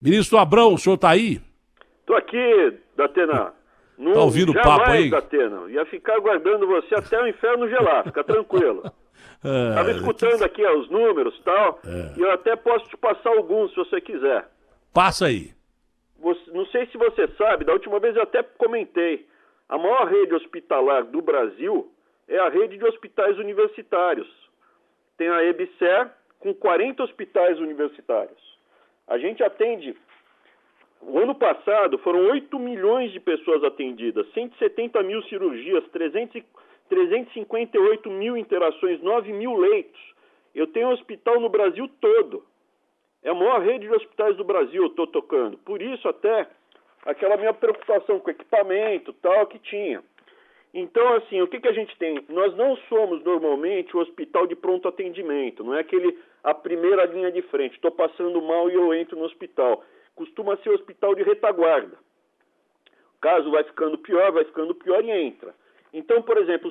Ministro Abrão, o senhor está aí? Estou aqui, Datena. Tá ouvindo o papo aí? Datena. Ia ficar aguardando você até o inferno gelar, fica tranquilo. Estava escutando aqui os números e tal, e eu até posso te passar alguns se você quiser. Passa aí. Não sei se você sabe, da última vez eu até comentei, a maior rede hospitalar do Brasil é a rede de hospitais universitários. Tem a EBSER com 40 hospitais universitários. A gente atende, o ano passado foram 8 milhões de pessoas atendidas, 170 mil cirurgias, 358 mil interações, 9 mil leitos. Eu tenho um hospital no Brasil todo. É a maior rede de hospitais do Brasil, eu estou tocando. Por isso até aquela minha preocupação com equipamento tal que tinha. Então, assim, o que a gente tem? Nós não somos normalmente o hospital de pronto atendimento, não é a primeira linha de frente. Estou passando mal e eu entro no hospital. Costuma ser o hospital de retaguarda. O caso vai ficando pior e entra. Então, por exemplo,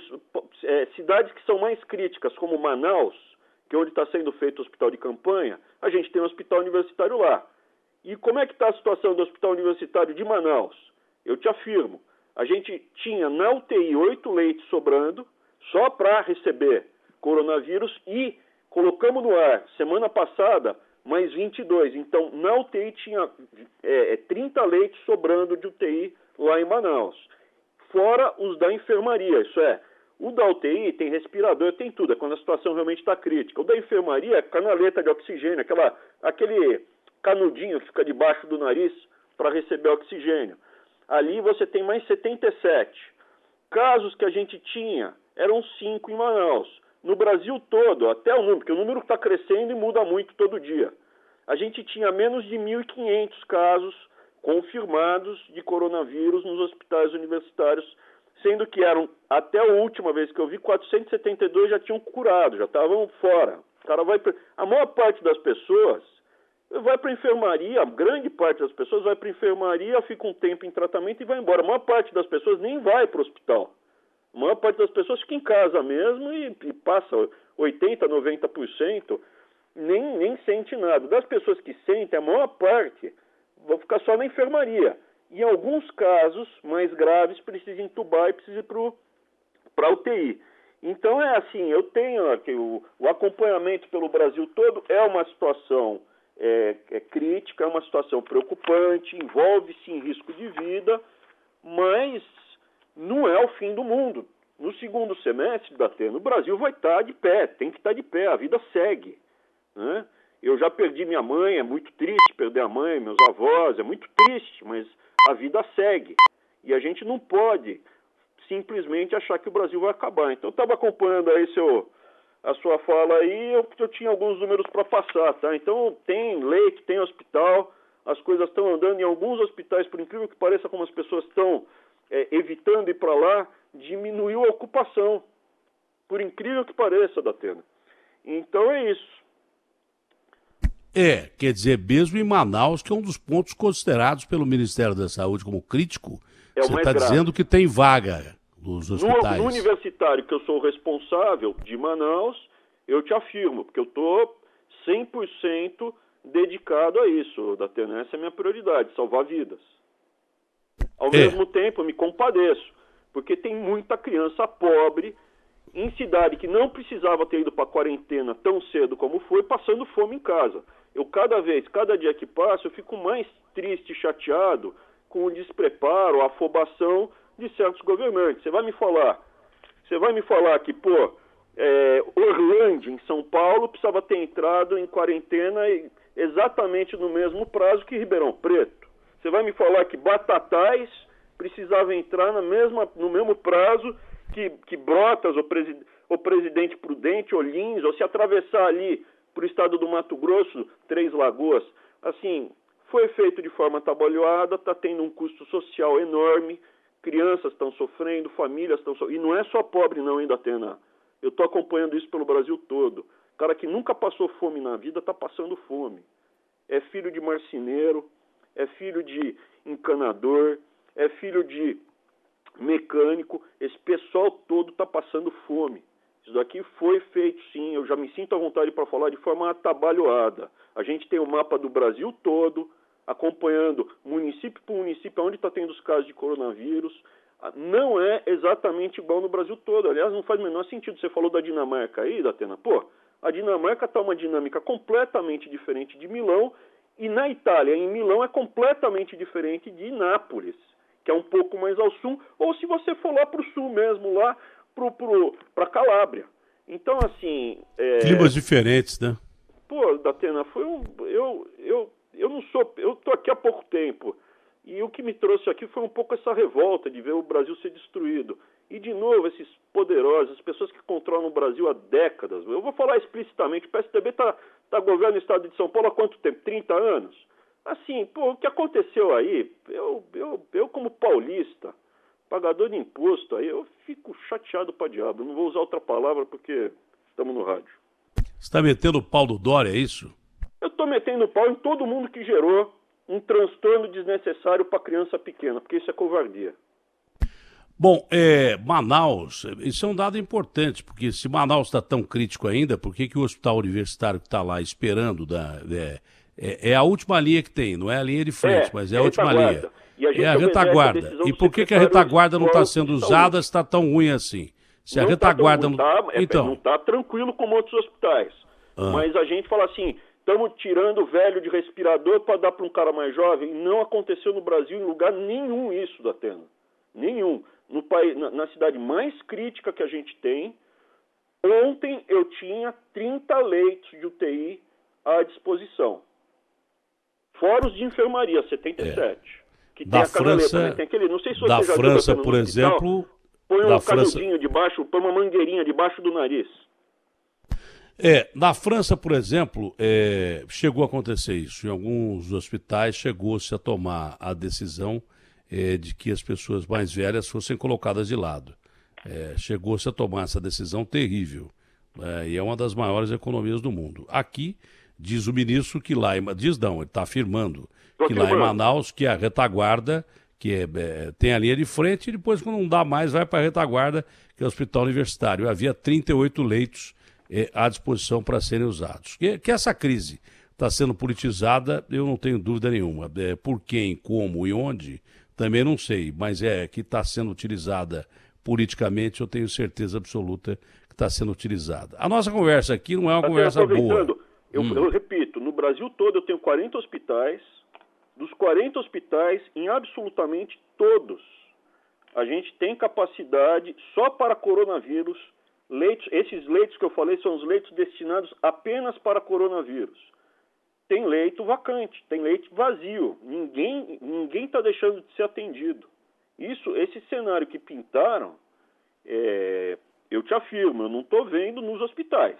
cidades que são mais críticas, como Manaus, que é onde está sendo feito o hospital de campanha, a gente tem um hospital universitário lá. E como é que está a situação do hospital universitário de Manaus? Eu te afirmo, a gente tinha na UTI 8 leitos sobrando, só para receber coronavírus, e colocamos no ar, semana passada, mais 22. Então, na UTI tinha 30 leitos sobrando de UTI lá em Manaus. Fora os da enfermaria, isso é, o da UTI tem respirador, tem tudo, é quando a situação realmente está crítica. O da enfermaria é canaleta de oxigênio, aquele canudinho que fica debaixo do nariz para receber oxigênio. Ali você tem mais 77. Casos que a gente tinha eram 5 em Manaus. No Brasil todo, até o número, porque o número está crescendo e muda muito todo dia. A gente tinha menos de 1.500 casos confirmados de coronavírus nos hospitais universitários, sendo que eram, até a última vez que eu vi, 472 já tinham curado, já estavam fora. A maior parte das pessoas vai para a enfermaria, a grande parte das pessoas vai para a enfermaria, fica um tempo em tratamento e vai embora. A maior parte das pessoas nem vai para o hospital. A maior parte das pessoas fica em casa mesmo e passa 80%, 90%, nem sente nada. Das pessoas que sentem, a maior parte vão ficar só na enfermaria. E em alguns casos mais graves, precisa entubar e precisa ir para a UTI. Então é assim, eu tenho aqui o acompanhamento pelo Brasil todo, é uma situação crítica, é uma situação preocupante, envolve-se em risco de vida, mas não é o fim do mundo. No segundo semestre, Datena, o Brasil vai estar de pé, tem que estar de pé, a vida segue, né? Eu já perdi minha mãe, é muito triste perder a mãe, meus avós, é muito triste, mas a vida segue. E a gente não pode simplesmente achar que o Brasil vai acabar. Então eu estava acompanhando aí a sua fala aí, eu tinha alguns números para passar, tá? Então tem leito, tem hospital, as coisas estão andando em alguns hospitais, por incrível que pareça, como as pessoas estão evitando ir para lá, diminuiu a ocupação. Por incrível que pareça, Datena. Então é isso. Quer dizer, mesmo em Manaus, que é um dos pontos considerados pelo Ministério da Saúde como crítico, você está dizendo que tem vaga nos hospitais. No universitário, que eu sou o responsável de Manaus, eu te afirmo, porque eu estou 100% dedicado a isso, Datena. Essa é a minha prioridade, salvar vidas. Ao mesmo tempo, eu me compadeço, porque tem muita criança pobre em cidade que não precisava ter ido para a quarentena tão cedo como foi, passando fome em casa. Cada dia que passa, eu fico mais triste e chateado com o despreparo, a afobação de certos governantes. Você vai me falar que, Orlândia, em São Paulo, precisava ter entrado em quarentena exatamente no mesmo prazo que Ribeirão Preto. Você vai me falar que Batatais precisava entrar no mesmo prazo que Brotas, ou Presidente Prudente, ou Lins, ou se atravessar ali para o estado do Mato Grosso, Três Lagoas. Assim, foi feito de forma atabalhoada, está tendo um custo social enorme, crianças estão sofrendo, famílias estão sofrendo, e não é só pobre não, hein, Datena? Eu estou acompanhando isso pelo Brasil todo. O cara que nunca passou fome na vida está passando fome. É filho de marceneiro, é filho de encanador, é filho de mecânico, esse pessoal todo está passando fome. Isso daqui foi feito sim, eu já me sinto à vontade para falar de forma atabalhoada. A gente tem o mapa do Brasil todo, acompanhando acompanhando município por município onde está tendo os casos de coronavírus. Não é exatamente igual no Brasil todo. Aliás, não faz o menor sentido. Você falou da Dinamarca aí, Datena. Pô, a Dinamarca está uma dinâmica completamente diferente de Milão, e na Itália, em Milão, é completamente diferente de Nápoles, que é um pouco mais ao sul, ou se você for lá para o sul mesmo, lá para Calábria. Então, assim... Climas diferentes, né? Pô, Datena, eu não sou... Eu estou aqui há pouco tempo, e o que me trouxe aqui foi um pouco essa revolta de ver o Brasil ser destruído. E, de novo, esses poderosos, as pessoas que controlam o Brasil há décadas. Eu vou falar explicitamente, o PSDB está governando o estado de São Paulo há quanto tempo? 30 anos? Assim, pô, o que aconteceu aí, eu como paulista, pagador de imposto, aí eu fico chateado pra diabo. Eu não vou usar outra palavra porque estamos no rádio. Você está metendo o pau do Dória, é isso? Eu estou metendo o pau em todo mundo que gerou um transtorno desnecessário para criança pequena, porque isso é covardia. Bom, Manaus, isso é um dado importante, porque se Manaus está tão crítico ainda, por que o hospital universitário que está lá esperando, é a última linha que tem, não é a linha de frente, mas é a última linha. É a retaguarda. E por que a retaguarda não está sendo usada se está tão ruim assim? Se a retaguarda não... Então... Não está tranquilo como outros hospitais. Mas a gente fala assim, estamos tirando o velho de respirador para dar para um cara mais jovem. Não aconteceu no Brasil em lugar nenhum isso, Datena. Nenhum. No país, na cidade mais crítica que a gente tem, ontem eu tinha 30 leitos de UTI à disposição. Fora os de enfermaria, 77. Que tem da a França, canaleta, né? Tem aquele, não sei se você da já França, viu por exemplo... Põe um canudinho debaixo, põe uma mangueirinha debaixo do nariz. Na França, por exemplo, chegou a acontecer isso. Em alguns hospitais chegou-se a tomar a decisão de que as pessoas mais velhas fossem colocadas de lado. Chegou-se a tomar essa decisão terrível. E é uma das maiores economias do mundo. Aqui, diz o ministro que lá... Diz não, ele está afirmando que lá em Manaus, que a retaguarda, que tem a linha de frente, e depois, quando não dá mais, vai para a retaguarda, que é o hospital universitário. Havia 38 leitos à disposição para serem usados. Que essa crise está sendo politizada, eu não tenho dúvida nenhuma. Por quem, como e onde... Também não sei, mas que está sendo utilizada politicamente, eu tenho certeza absoluta que está sendo utilizada. A nossa conversa aqui não é uma conversa boa. Eu repito, no Brasil todo eu tenho 40 hospitais, dos 40 hospitais, em absolutamente todos, a gente tem capacidade só para coronavírus, leitos, esses leitos que eu falei são os leitos destinados apenas para coronavírus. Tem leito vacante, tem leito vazio. Ninguém está deixando de ser atendido. Esse cenário que pintaram, eu te afirmo, eu não estou vendo nos hospitais,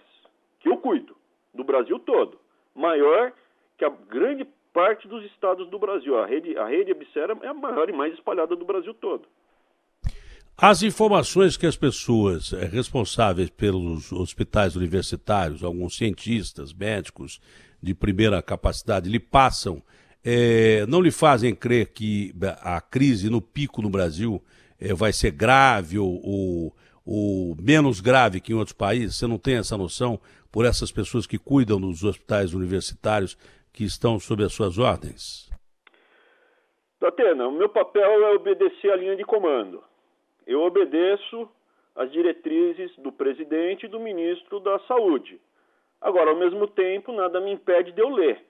que eu cuido, do Brasil todo. Maior que a grande parte dos estados do Brasil. A rede Absera é a maior e mais espalhada do Brasil todo. As informações que as pessoas responsáveis pelos hospitais universitários, alguns cientistas, médicos de primeira capacidade, lhe passam, não lhe fazem crer que a crise no pico no Brasil vai ser grave ou menos grave que em outros países? Você não tem essa noção por essas pessoas que cuidam dos hospitais universitários que estão sob as suas ordens? Datena, o meu papel é obedecer a linha de comando. Eu obedeço às diretrizes do presidente e do ministro da Saúde. Agora, ao mesmo tempo, nada me impede de eu ler.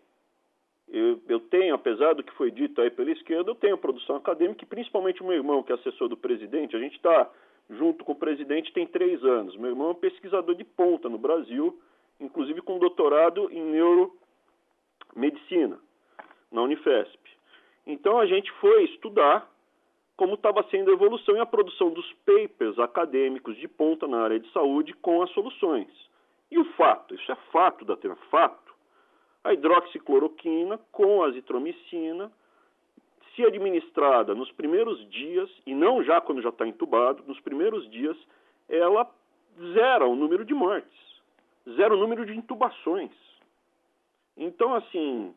Eu tenho, apesar do que foi dito aí pela esquerda, eu tenho produção acadêmica e principalmente o meu irmão, que é assessor do presidente. A gente está junto com o presidente tem 3 anos. Meu irmão é um pesquisador de ponta no Brasil, inclusive com doutorado em neuromedicina, na Unifesp. Então, a gente foi estudar como estava sendo a evolução e a produção dos papers acadêmicos de ponta na área de saúde com as soluções. E o fato, isso é fato, Datena, fato, a hidroxicloroquina com azitromicina, se administrada nos primeiros dias, e não já quando já está entubado, nos primeiros dias, ela zera o número de mortes, zera o número de intubações. Então, assim,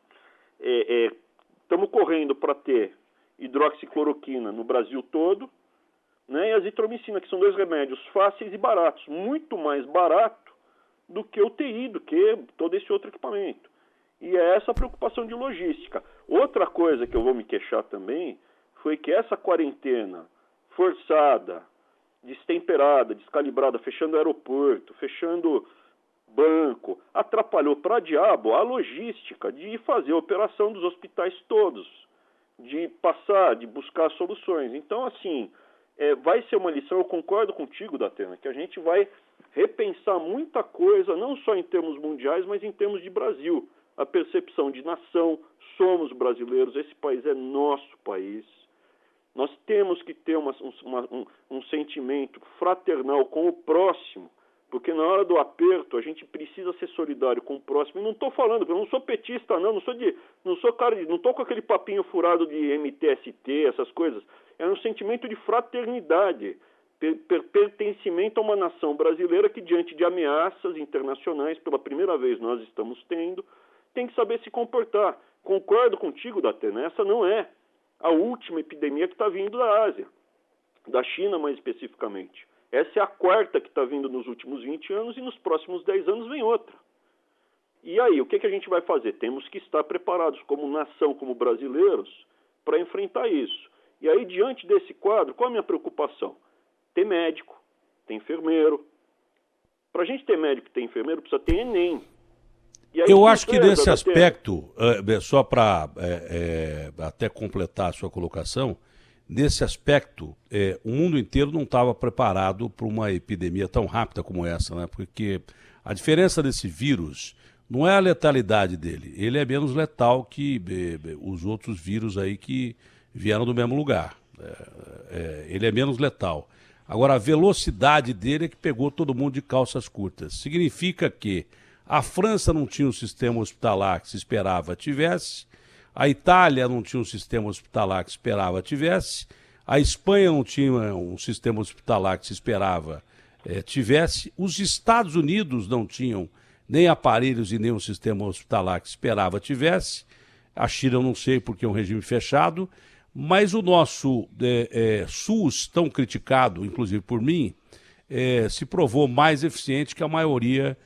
estamos correndo para ter hidroxicloroquina no Brasil todo, né, e azitromicina, que são 2 remédios fáceis e baratos, muito mais barato do que o UTI, do que todo esse outro equipamento. E é essa a preocupação de logística. Outra coisa que eu vou me queixar também foi que essa quarentena forçada, destemperada, descalibrada, fechando aeroporto, fechando banco, atrapalhou para diabo a logística de fazer a operação dos hospitais todos, de passar, de buscar soluções. Então, assim, vai ser uma lição, eu concordo contigo, Datena, que a gente vai repensar muita coisa, não só em termos mundiais, mas em termos de Brasil. A percepção de nação, somos brasileiros, esse país é nosso país. Nós temos que ter um sentimento fraternal com o próximo, porque na hora do aperto a gente precisa ser solidário com o próximo. E não estou falando, eu não sou petista, não estou com aquele papinho furado de MTST, essas coisas. É um sentimento de fraternidade, pertencimento a uma nação brasileira que, diante de ameaças internacionais, pela primeira vez nós estamos tendo, tem que saber se comportar. Concordo contigo, Datena, essa não é a última epidemia que está vindo da Ásia, da China mais especificamente. Essa é a quarta que está vindo nos últimos 20 anos e nos próximos 10 anos vem outra. E aí, o que a gente vai fazer? Temos que estar preparados como nação, como brasileiros, para enfrentar isso. E aí, diante desse quadro, qual a minha preocupação? Ter médico, ter enfermeiro. Para a gente ter médico e ter enfermeiro, precisa ter ENEM. Eu acho que nesse aspecto, só para até completar a sua colocação, nesse aspecto, o mundo inteiro não estava preparado para uma epidemia tão rápida como essa, né? Porque a diferença desse vírus não é a letalidade dele, ele é menos letal que os outros vírus aí que vieram do mesmo lugar. Ele é menos letal. Agora, a velocidade dele é que pegou todo mundo de calças curtas. Significa que a França não tinha um sistema hospitalar que se esperava tivesse, a Itália não tinha um sistema hospitalar que se esperava tivesse, a Espanha não tinha um sistema hospitalar que se esperava tivesse, os Estados Unidos não tinham nem aparelhos e nem um sistema hospitalar que se esperava tivesse, a China eu não sei porque é um regime fechado, mas o nosso SUS, tão criticado, inclusive por mim, se provou mais eficiente que a maioria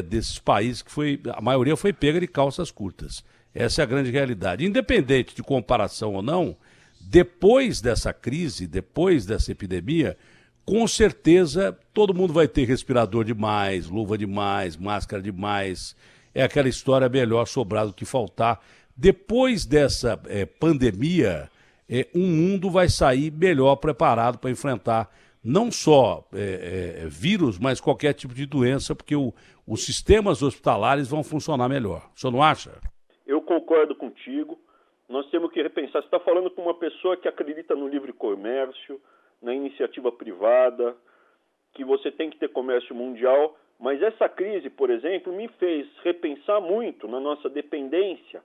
desses países, a maioria foi pega de calças curtas. Essa é a grande realidade. Independente de comparação ou não, depois dessa crise, depois dessa epidemia, com certeza todo mundo vai ter respirador demais, luva demais, máscara demais. É aquela história melhor sobrar do que faltar. Depois dessa pandemia, o mundo vai sair melhor preparado para enfrentar não só vírus, mas qualquer tipo de doença, porque os sistemas hospitalares vão funcionar melhor. O senhor não acha? Eu concordo contigo. Nós temos que repensar. Você está falando com uma pessoa que acredita no livre comércio, na iniciativa privada, que você tem que ter comércio mundial, mas essa crise, por exemplo, me fez repensar muito na nossa dependência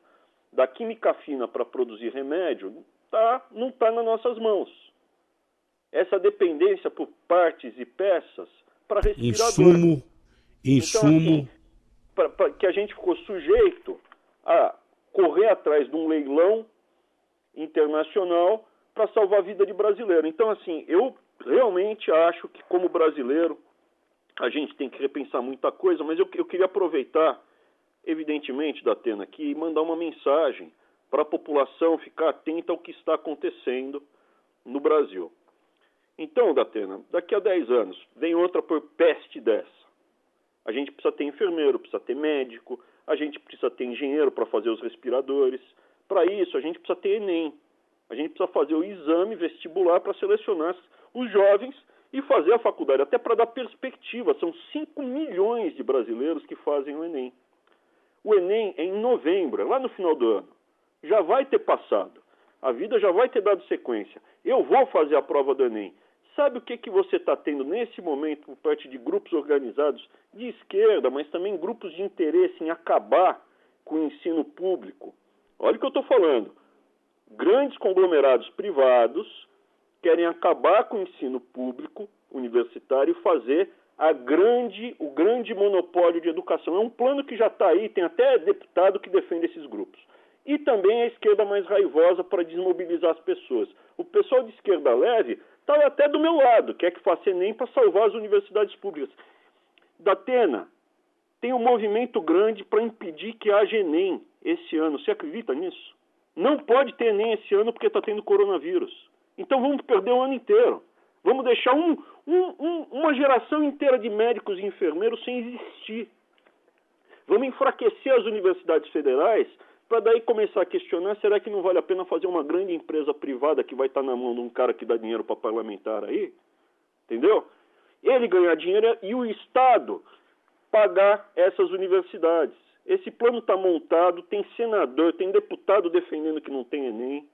da química fina para produzir remédio. Não está nas nossas mãos. Essa dependência por partes e peças para respirador. Insumo. Então, assim, que a gente ficou sujeito a correr atrás de um leilão internacional para salvar a vida de brasileiro. Então, assim, eu realmente acho que, como brasileiro, a gente tem que repensar muita coisa, mas eu queria aproveitar, evidentemente, Datena, aqui e mandar uma mensagem para a população ficar atenta ao que está acontecendo no Brasil. Então, Datena, daqui a 10 anos, vem outra por peste dessa. A gente precisa ter enfermeiro, precisa ter médico, a gente precisa ter engenheiro para fazer os respiradores. Para isso, a gente precisa ter ENEM. A gente precisa fazer o exame vestibular para selecionar os jovens e fazer a faculdade, até para dar perspectiva. São 5 milhões de brasileiros que fazem o ENEM. O ENEM é em novembro, é lá no final do ano. Já vai ter passado. A vida já vai ter dado sequência. Eu vou fazer a prova do ENEM. Sabe o que você está tendo nesse momento por parte de grupos organizados de esquerda, mas também grupos de interesse em acabar com o ensino público? Olha o que eu estou falando. Grandes conglomerados privados querem acabar com o ensino público universitário e fazer o grande monopólio de educação. É um plano que já está aí, tem até deputado que defende esses grupos. E também a esquerda mais raivosa para desmobilizar as pessoas. O pessoal de esquerda leve está até do meu lado, quer que faça ENEM para salvar as universidades públicas. Datena, tem um movimento grande para impedir que haja Enem esse ano. Você acredita nisso? Não pode ter Enem esse ano porque está tendo coronavírus. Então vamos perder o ano inteiro. Vamos deixar uma geração inteira de médicos e enfermeiros sem existir. Vamos enfraquecer as universidades federais para daí começar a questionar, será que não vale a pena fazer uma grande empresa privada que vai estar na mão de um cara que dá dinheiro para parlamentar aí? Entendeu? Ele ganhar dinheiro e o Estado pagar essas universidades. Esse plano está montado, tem senador, tem deputado defendendo que não tem Enem,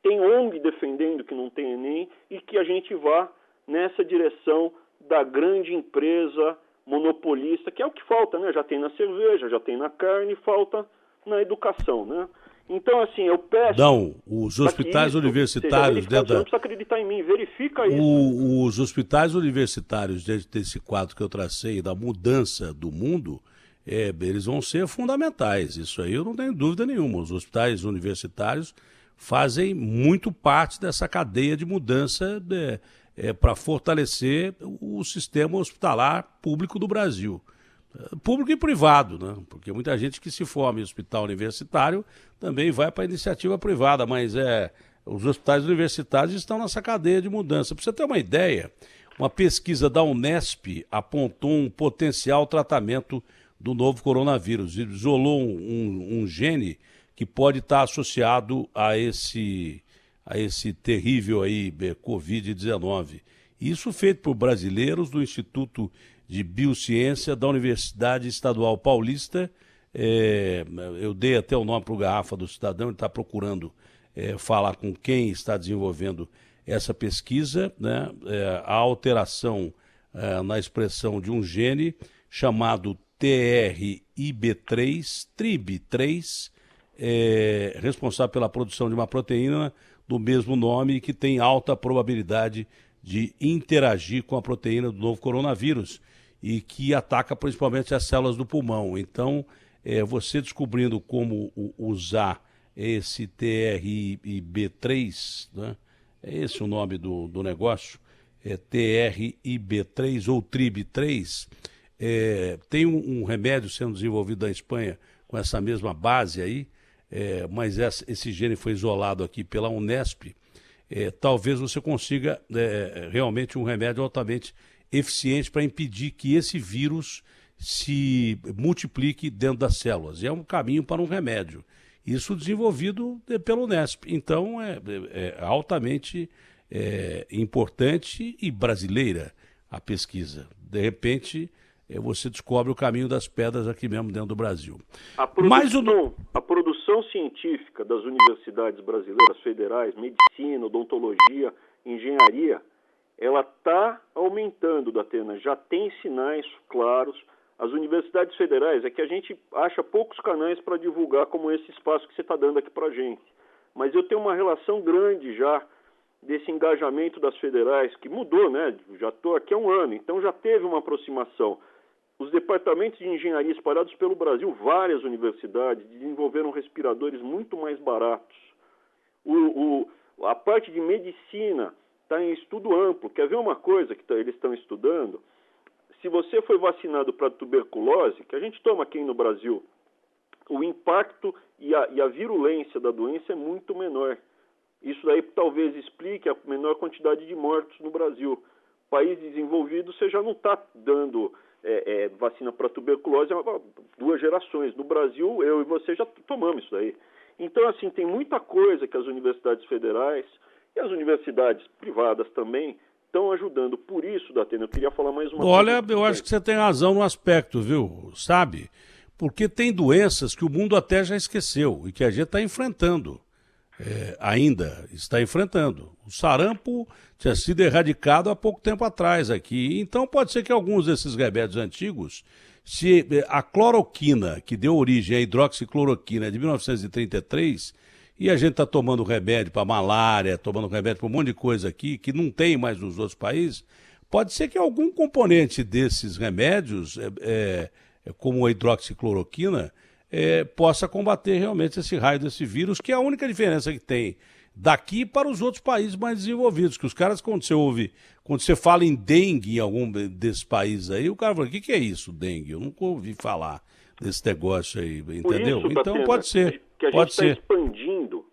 tem ONG defendendo que não tem Enem e que a gente vá nessa direção da grande empresa monopolista, que é o que falta, né? Já tem na cerveja, já tem na carne, falta na educação, né? Então, assim, eu peço... Não, os hospitais universitários... Você não precisa acreditar em mim, verifica isso. Os hospitais universitários, dentro desse quadro que eu tracei, da mudança do mundo, eles vão ser fundamentais. Isso aí eu não tenho dúvida nenhuma. Os hospitais universitários fazem muito parte dessa cadeia de mudança para fortalecer o sistema hospitalar público do Brasil. Público e privado, né? Porque muita gente que se forma em hospital universitário também vai para a iniciativa privada, mas os hospitais universitários estão nessa cadeia de mudança. Para você ter uma ideia, uma pesquisa da Unesp apontou um potencial tratamento do novo coronavírus, isolou um gene que pode estar associado a esse terrível aí, Covid-19. Isso feito por brasileiros do Instituto de Biociência da Universidade Estadual Paulista. Eu dei até o nome para o Garrafa do Cidadão, ele está procurando falar com quem está desenvolvendo essa pesquisa, né? A alteração na expressão de um gene chamado TRIB3, TRIB3, responsável pela produção de uma proteína do mesmo nome que tem alta probabilidade de interagir com a proteína do novo coronavírus e que ataca principalmente as células do pulmão. Então, você descobrindo como usar esse TRIB3, né? É esse o nome do negócio, TRIB3 ou TRIB3, tem um remédio sendo desenvolvido na Espanha com essa mesma base aí, mas esse gene foi isolado aqui pela Unesp. Talvez você consiga realmente um remédio altamente eficiente para impedir que esse vírus se multiplique dentro das células. É um caminho para um remédio. Isso desenvolvido pela Unesp. Então, é altamente importante e brasileira a pesquisa. De repente, você descobre o caminho das pedras aqui mesmo dentro do Brasil. A produção científica das universidades brasileiras federais, medicina, odontologia, engenharia, ela está aumentando, Datena. Já tem sinais claros. As universidades federais, é que a gente acha poucos canais para divulgar como esse espaço que você está dando aqui para a gente. Mas eu tenho uma relação grande já desse engajamento das federais, que mudou, né? Já estou aqui há um ano, então já teve uma aproximação. Os departamentos de engenharia espalhados pelo Brasil, várias universidades, desenvolveram respiradores muito mais baratos. A parte de medicina está em estudo amplo. Quer ver uma coisa que eles estão estudando? Se você foi vacinado para tuberculose, que a gente toma aqui no Brasil, o impacto e a virulência da doença é muito menor. Isso daí talvez explique a menor quantidade de mortos no Brasil. País desenvolvido, você já não está dando vacina para tuberculose há 2 gerações. No Brasil, eu e você já tomamos isso daí. Então, assim, tem muita coisa que as universidades federais e as universidades privadas também estão ajudando. Por isso, Datena, eu queria falar mais uma coisa. Olha, eu acho que você tem razão no aspecto, viu? Sabe? Porque tem doenças que o mundo até já esqueceu e que a gente está enfrentando. Ainda está enfrentando. O sarampo tinha sido erradicado há pouco tempo atrás aqui. Então pode ser que alguns desses remédios antigos, se a cloroquina, que deu origem à hidroxicloroquina de 1933, e a gente está tomando remédio para malária, tomando remédio para um monte de coisa aqui, que não tem mais nos outros países, pode ser que algum componente desses remédios, como a hidroxicloroquina, possa combater realmente esse raio desse vírus, que é a única diferença que tem daqui para os outros países mais desenvolvidos. Que os caras, quando você fala em dengue em algum desses países aí, o cara fala, o que é isso, dengue? Eu nunca ouvi falar desse negócio aí, entendeu? Por isso, Então Datena, pode ser. que a gente está expandindo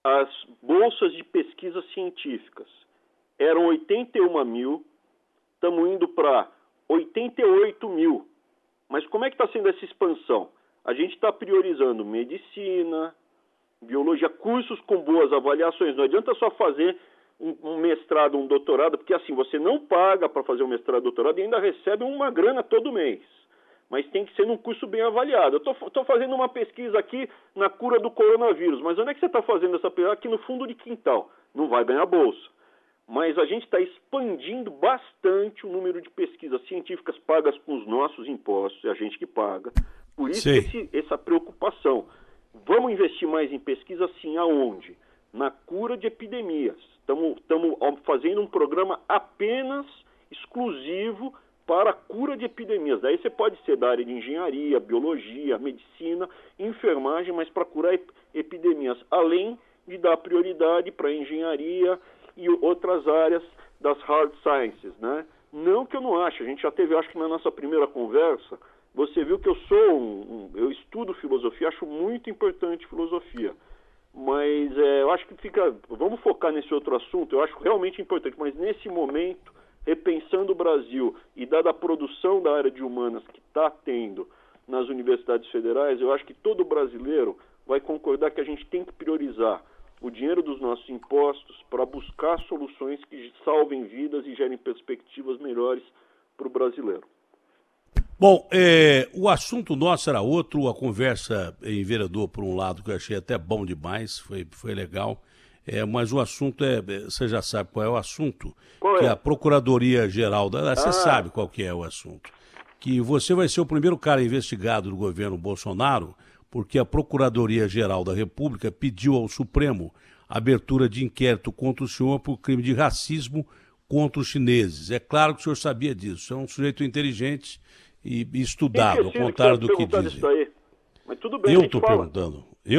as bolsas de pesquisas científicas. Eram 81 mil, estamos indo para 88 mil. Mas como é que está sendo essa expansão? A gente está priorizando medicina, biologia, cursos com boas avaliações. Não adianta só fazer um mestrado, um doutorado, porque assim, você não paga para fazer um mestrado, doutorado e ainda recebe uma grana todo mês. Mas tem que ser num curso bem avaliado. Eu estou fazendo uma pesquisa aqui na cura do coronavírus, mas onde é que você está fazendo essa pesquisa? Aqui no fundo de quintal. Não vai ganhar bolsa. Mas a gente está expandindo bastante o número de pesquisas científicas pagas com os nossos impostos, é a gente que paga. Por isso essa preocupação. Vamos investir mais em pesquisa, sim, aonde? Na cura de epidemias. Estamos fazendo um programa apenas exclusivo para a cura de epidemias. Daí você pode ser da área de engenharia, biologia, medicina, enfermagem, mas para curar epidemias, além de dar prioridade para a engenharia e outras áreas das hard sciences, né? Não que eu não ache, a gente já teve, acho que na nossa primeira conversa, você viu que eu sou eu estudo filosofia, acho muito importante filosofia, mas eu acho que vamos focar nesse outro assunto, eu acho realmente importante, mas nesse momento, repensando o Brasil e dada a produção da área de humanas que está tendo nas universidades federais, eu acho que todo brasileiro vai concordar que a gente tem que priorizar o dinheiro dos nossos impostos para buscar soluções que salvem vidas e gerem perspectivas melhores para o brasileiro. Bom, o assunto nosso era outro, a conversa enveredou por um lado que eu achei até bom demais, foi legal, mas o assunto você já sabe qual é o assunto, que a Procuradoria-Geral, você sabe qual que é o assunto, que você vai ser o primeiro cara investigado do governo Bolsonaro, porque a Procuradoria-Geral da República pediu ao Supremo abertura de inquérito contra o senhor por crime de racismo contra os chineses. É claro que o senhor sabia disso, é um sujeito inteligente e estudado, ao contrário do que dizem. Isso aí. Mas tudo bem, eu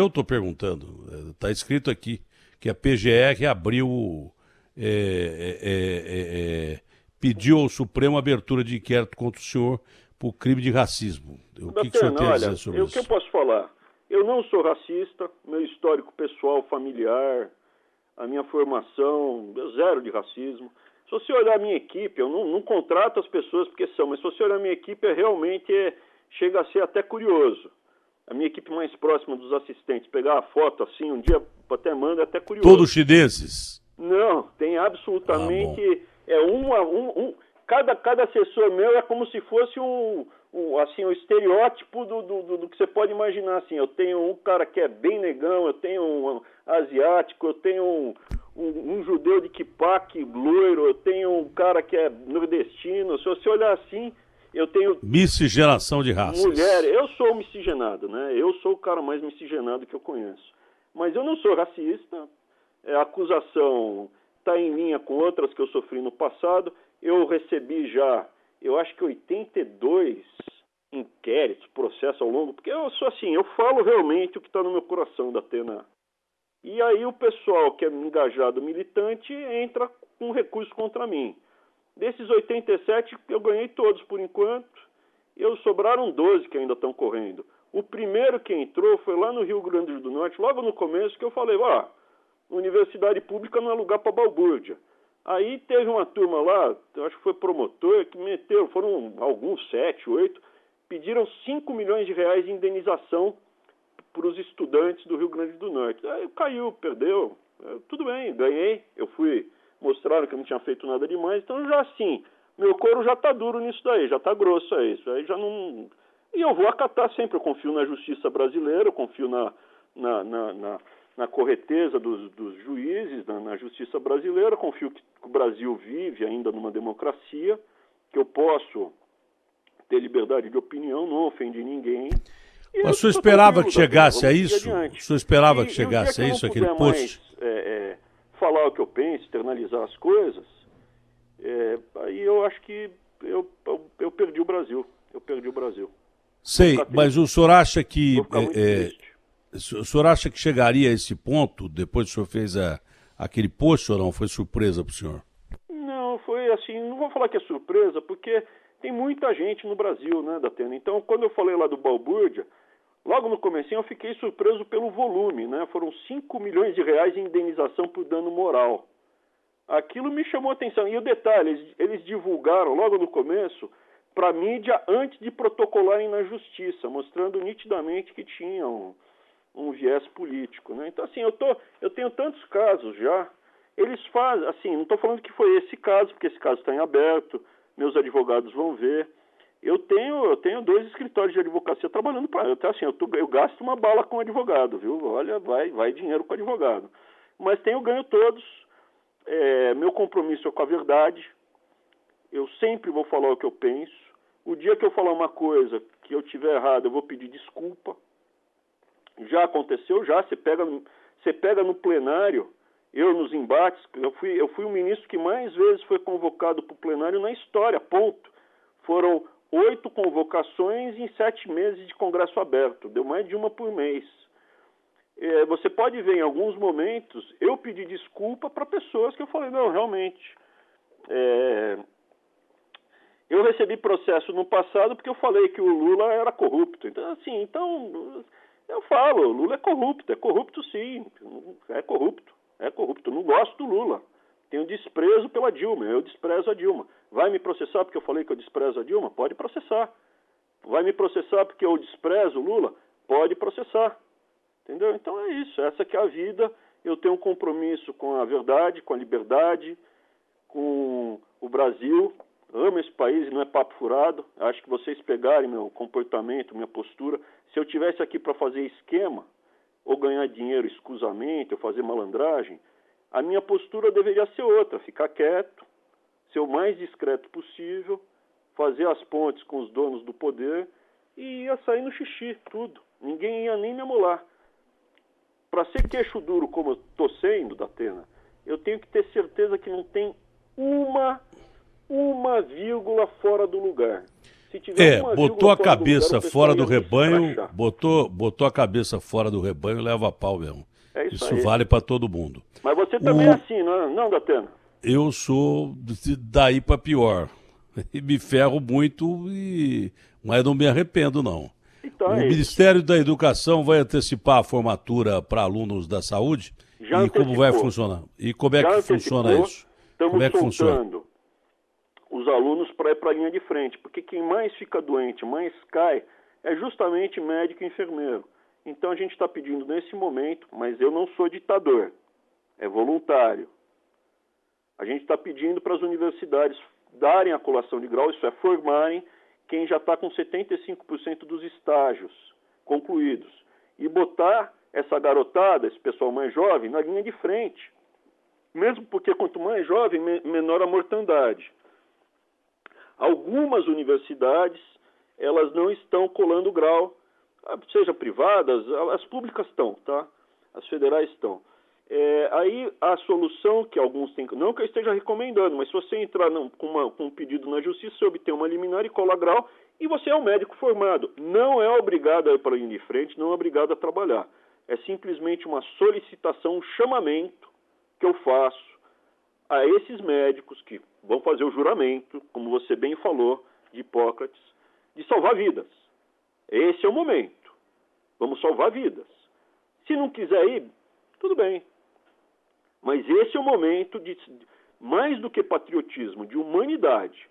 estou perguntando, está escrito aqui que a PGR abriu, pediu ao Supremo abertura de inquérito contra o senhor por crime de racismo. O que o senhor tem a dizer sobre isso? O que eu posso falar? Eu não sou racista, meu histórico pessoal, familiar, a minha formação, zero de racismo. Se você olhar a minha equipe, eu não contrato as pessoas porque são, mas se você olhar a minha equipe, chega a ser até curioso. A minha equipe mais próxima dos assistentes, pegar a foto assim, um dia até manda, é até curioso. Todos chineses? Não, tem absolutamente... Cada assessor meu é como se fosse um estereótipo do que você pode imaginar. Assim, eu tenho um cara que é bem negão, eu tenho um asiático, eu tenho um judeu de quipaque loiro, eu tenho um cara que é nordestino. Se você olhar assim, eu tenho... Miscigenação de raças. Mulher, eu sou miscigenado, né? Eu sou o cara mais miscigenado que eu conheço. Mas eu não sou racista, a acusação está em linha com outras que eu sofri no passado. Eu recebi já, eu acho que 82 inquéritos, processos ao longo, porque eu sou assim, eu falo realmente o que está no meu coração, Datena. E aí o pessoal que é engajado militante entra com recurso contra mim. Desses 87, eu ganhei todos por enquanto, sobraram 12 que ainda estão correndo. O primeiro que entrou foi lá no Rio Grande do Norte, logo no começo, que eu falei, universidade pública não é lugar para balbúrdia. Aí teve uma turma lá, eu acho que foi promotor, que foram alguns, 7, 8, pediram 5 milhões de reais de indenização para os estudantes do Rio Grande do Norte. Aí caiu, perdeu, tudo bem, ganhei, mostraram que eu não tinha feito nada demais, então já assim, meu couro já está duro nisso daí, já está grosso aí, isso aí já não... E eu vou acatar sempre, eu confio na justiça brasileira, eu confio na correteza dos juízes, na justiça brasileira, confio que o Brasil vive ainda numa democracia, que eu posso ter liberdade de opinião, não ofendi ninguém. Mas o senhor esperava que chegasse a isso? O senhor esperava que chegasse a isso, aquele post? Falar o que eu penso, externalizar as coisas, aí eu acho que eu perdi o Brasil. Eu perdi o Brasil. Sei, mas o senhor acha que... Vou ficar muito triste. O senhor acha que chegaria a esse ponto, depois que o senhor fez aquele post ou não? Foi surpresa para o senhor? Não, foi assim, não vou falar que é surpresa, porque tem muita gente no Brasil, né, Datena? Então, quando eu falei lá do Balbúrdia, logo no comecinho eu fiquei surpreso pelo volume, né? Foram 5 milhões de reais em indenização por dano moral. Aquilo me chamou a atenção. E o detalhe, eles divulgaram logo no começo para a mídia antes de protocolarem na justiça, mostrando nitidamente que tinha um viés político, né? Então, assim, eu tenho tantos casos já. Eles fazem, assim, não estou falando que foi esse caso, porque esse caso está em aberto, meus advogados vão ver. Eu tenho 2 escritórios de advocacia trabalhando para eu. Então, assim, eu gasto uma bala com advogado, viu? Olha, vai dinheiro com advogado. Mas tenho ganho todos. Meu compromisso é com a verdade. Eu sempre vou falar o que eu penso. O dia que eu falar uma coisa que eu tiver errado, eu vou pedir desculpa. Já aconteceu, já. Você pega no plenário, eu nos embates, eu fui o ministro que mais vezes foi convocado para o plenário na história, ponto. Foram 8 convocações em 7 meses de congresso aberto. Deu mais de uma por mês. Você pode ver em alguns momentos eu pedir desculpa para pessoas que eu falei, não, realmente. Eu recebi processo no passado porque eu falei que o Lula era corrupto. Então, assim, eu falo, o Lula é corrupto sim, é corrupto. Eu não gosto do Lula. Tenho desprezo pela Dilma, eu desprezo a Dilma. Vai me processar porque eu falei que eu desprezo a Dilma? Pode processar. Vai me processar porque eu desprezo o Lula? Pode processar. Entendeu? Então é isso, essa que é a vida. Eu tenho um compromisso com a verdade, com a liberdade, com o Brasil. Amo esse país, não é papo furado. Acho que vocês pegarem meu comportamento, minha postura. Se eu tivesse aqui para fazer esquema, ou ganhar dinheiro escusamente, ou fazer malandragem, a minha postura deveria ser outra, ficar quieto, ser o mais discreto possível, fazer as pontes com os donos do poder e ia sair no xixi, tudo. Ninguém ia nem me amolar. Para ser queixo duro como eu estou sendo, Datena, eu tenho que ter certeza que não tem uma vírgula fora do lugar. Se tiver botou a cabeça fora do rebanho, botou a cabeça fora do rebanho e leva a pau mesmo. Isso vale para todo mundo. Mas você também é assim, não, Datena? Eu sou daí para pior. E me ferro muito, mas não me arrependo, não. Então, o Ministério da Educação vai antecipar a formatura para alunos da saúde? Já como vai funcionar? E como é que funciona isso? Como é que funciona? Os alunos para ir para a linha de frente, porque quem mais fica doente, mais cai, é justamente médico e enfermeiro. Então a gente está pedindo nesse momento, mas eu não sou ditador, é voluntário. A gente está pedindo para as universidades darem a colação de grau, isso é, formarem quem já está com 75% dos estágios concluídos. E botar essa garotada, esse pessoal mais jovem, na linha de frente. Mesmo porque quanto mais jovem, menor a mortandade. Algumas universidades, elas não estão colando grau, seja privadas, as públicas estão, tá? As federais estão. Aí a solução que alguns têm, não que eu esteja recomendando, mas se você entrar com um pedido na justiça, você obtém uma liminar e cola grau, e você é um médico formado. Não é obrigado a ir para a linha de frente, não é obrigado a trabalhar. É simplesmente uma solicitação, um chamamento que eu faço a esses médicos que vão fazer o juramento, como você bem falou, de Hipócrates, de salvar vidas. Esse é o momento. Vamos salvar vidas. Se não quiser ir, tudo bem. Mas esse é o momento de, mais do que patriotismo, de humanidade,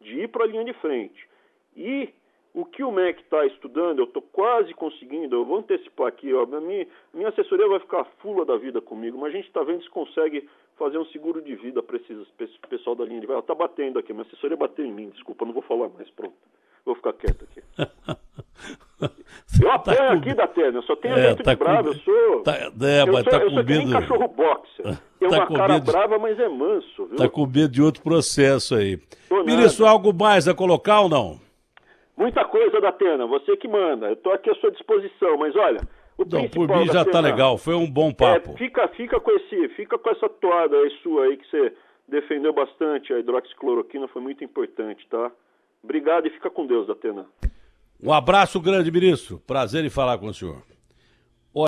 de ir para a linha de frente. E o que o MEC está estudando, eu estou quase conseguindo, eu vou antecipar aqui, ó, minha assessoria vai ficar fula da vida comigo, mas a gente está vendo se consegue fazer um seguro de vida para esse pessoal da linha de frente. Ela está batendo aqui, minha assessoria bateu em mim, desculpa, não vou falar mais, pronto. Vou ficar quieto aqui. Eu apanho aqui, Datena, eu só tenho jeito de bravo, eu sou... eu sou que nem cachorro boxer. Tem uma cara brava, mas é manso, viu? Tá com medo de outro processo aí. Ministro, algo mais a colocar ou não? Muita coisa, Datena, você que manda. Eu estou aqui à sua disposição, mas olha... por mim já está legal, foi um bom papo. Fica com essa toada aí sua aí que você defendeu bastante, a hidroxicloroquina foi muito importante, tá? Obrigado e fica com Deus, Datena. Um abraço grande, ministro. Prazer em falar com o senhor.